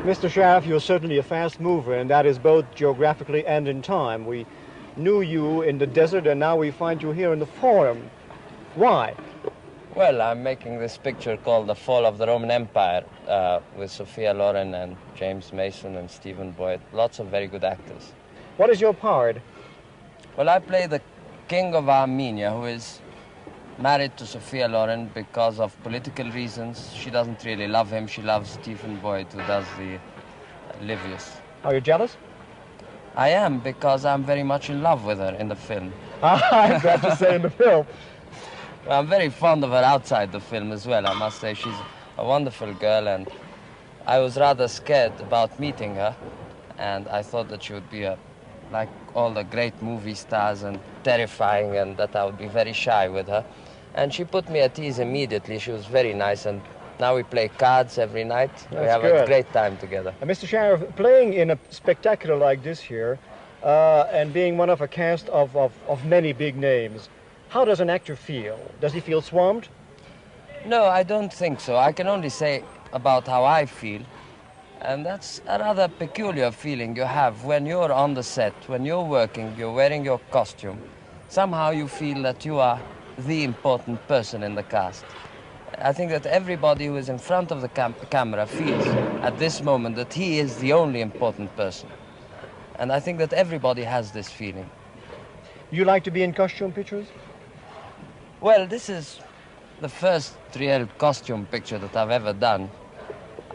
Mr. Sheriff, you're certainly a fast mover, and that is both geographically and in time. We knew you in the desert, and now we find you here in the Forum. Why? Well, I'm making this picture called The Fall of the Roman Empire with Sophia Loren and James Mason and Stephen Boyd. Lots of very good actors. What is your part? Well, I play the king of Armenia, who is married to Sophia Loren because of political reasons. She doesn't really love him. She loves Stephen Boyd, who does the Livius. Are you jealous? I am, because I'm very much in love with her in the film. I'm glad to say in the film. Well, I'm very fond of her outside the film as well. I must say she's a wonderful girl, and I was rather scared about meeting her, and I thought that she would be like all the great movie stars and terrifying, and that I would be very shy with her. And she put me at ease immediately. She was very nice, and now we play cards every night. We have a great time together. Mr. Sheriff, playing in a spectacular like this here, and being one of a cast of many big names, how does an actor feel? Does he feel swamped? No, I don't think so. I can only say about how I feel. And that's a rather peculiar feeling you have when you're on the set, when you're working, you're wearing your costume. Somehow you feel that you are the important person in the cast. I think that everybody who is in front of the camera feels at this moment that he is the only important person. And I think that everybody has this feeling. You like to be in costume pictures? Well, this is the first real costume picture that I've ever done.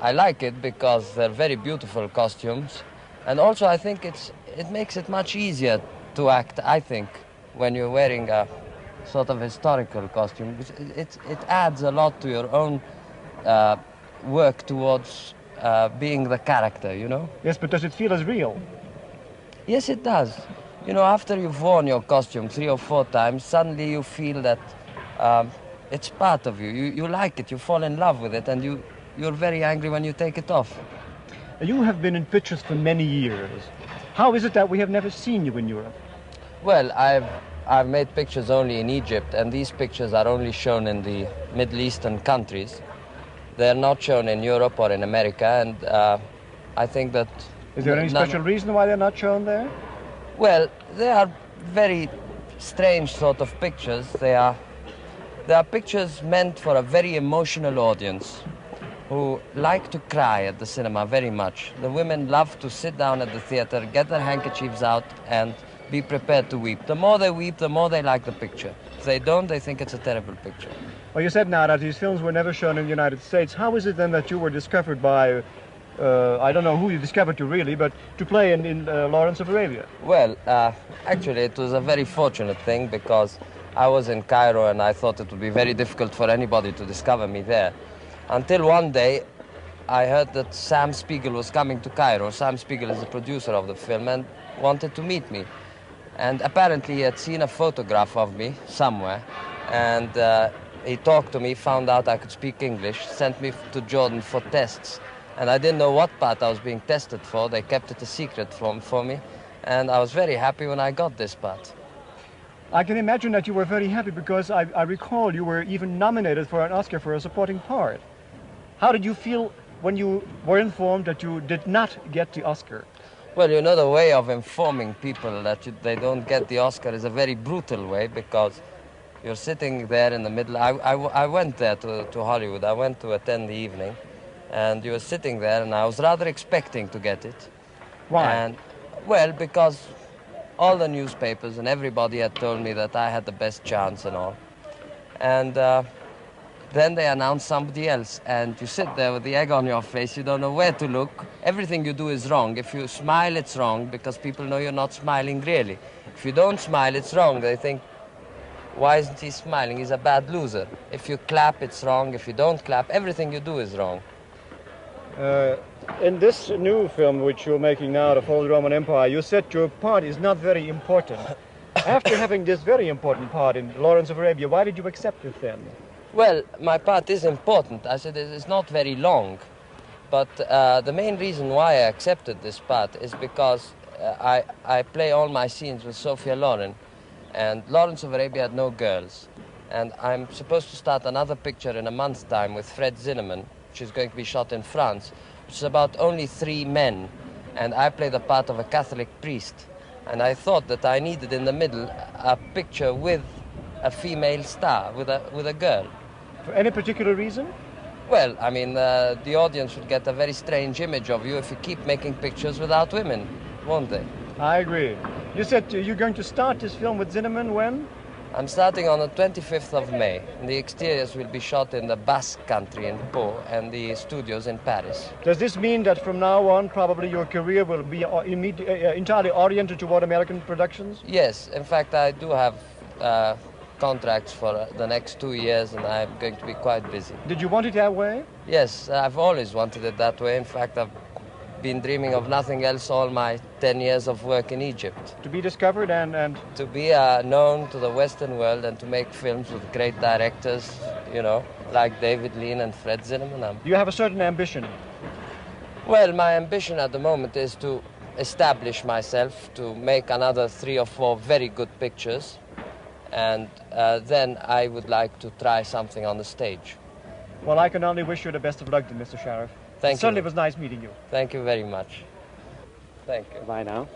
I like it because they're very beautiful costumes, and also I think it makes it much easier to act, I think, when you're wearing a sort of historical costume. It adds a lot to your own work towards being the character, you know? Yes, but does it feel as real? Yes, it does. You know, after you've worn your costume 3 or 4 times, suddenly you feel that it's part of you. You like it, you fall in love with it, and you're very angry when you take it off. You have been in pictures for many years. How is it that we have never seen you in Europe? Well, I've made pictures only in Egypt, and these pictures are only shown in the Middle Eastern countries. They're not shown in Europe or in America, and I think that... Is there any special reason why they're not shown there? Well, they are very strange sort of pictures. They are pictures meant for a very emotional audience who like to cry at the cinema very much. The women love to sit down at the theater, get their handkerchiefs out, and be prepared to weep. The more they weep, the more they like the picture. If they don't, they think it's a terrible picture. Well, you said now that these films were never shown in the United States. How is it then that you were discovered by, I don't know who you discovered you really, but to play in Lawrence of Arabia? Well, actually it was a very fortunate thing, because I was in Cairo and I thought it would be very difficult for anybody to discover me there. Until one day I heard that Sam Spiegel was coming to Cairo. Sam Spiegel is the producer of the film and wanted to meet me. And apparently he had seen a photograph of me somewhere, and he talked to me, found out I could speak English, sent me to Jordan for tests. And I didn't know what part I was being tested for. They kept it a secret for me, and I was very happy when I got this part. I can imagine that you were very happy, because I recall you were even nominated for an Oscar for a supporting part. How did you feel when you were informed that you did not get the Oscar? Well, you know, the way of informing people that they don't get the Oscar is a very brutal way, because you're sitting there in the middle. I went there to Hollywood. I went to attend the evening, and you were sitting there, and I was rather expecting to get it. Why? And, well, because all the newspapers and everybody had told me that I had the best chance and all. And Then they announce somebody else, and you sit there with the egg on your face, you don't know where to look. Everything you do is wrong. If you smile, it's wrong, because people know you're not smiling really. If you don't smile, it's wrong. They think, why isn't he smiling? He's a bad loser. If you clap, it's wrong. If you don't clap, everything you do is wrong. In this new film which you're making now, The Fall of the Roman Empire, you said your part is not very important. After having this very important part in Lawrence of Arabia, why did you accept it then? Well, my part is important. I said it's not very long. But the main reason why I accepted this part is because I play all my scenes with Sophia Loren. And Lawrence of Arabia had no girls. And I'm supposed to start another picture in a month's time with Fred Zinnemann, which is going to be shot in France, which is about only 3 men. And I play the part of a Catholic priest. And I thought that I needed in the middle a picture with a female star, with a girl. For any particular reason? Well, I mean, the audience would get a very strange image of you if you keep making pictures without women, won't they? I agree. You said you're going to start this film with Zinnemann when? I'm starting on the 25th of May. The exteriors will be shot in the Basque country in Pau and the studios in Paris. Does this mean that from now on probably your career will be entirely oriented toward American productions? Yes, in fact I do have contracts for the next 2 years and I'm going to be quite busy. Did you want it that way? Yes, I've always wanted it that way. In fact, I've been dreaming of nothing else all my 10 years of work in Egypt. To be discovered and... To be known to the Western world and to make films with great directors, you know, like David Lean and Fred Zinnemann. Do you have a certain ambition? Well, my ambition at the moment is to establish myself, to make another 3 or 4 very good pictures, and then I would like to try something on the stage. Well, I can only wish you the best of luck, Mr. Sheriff. Thank you. Certainly it was nice meeting you. Thank you very much. Thank you. Bye now.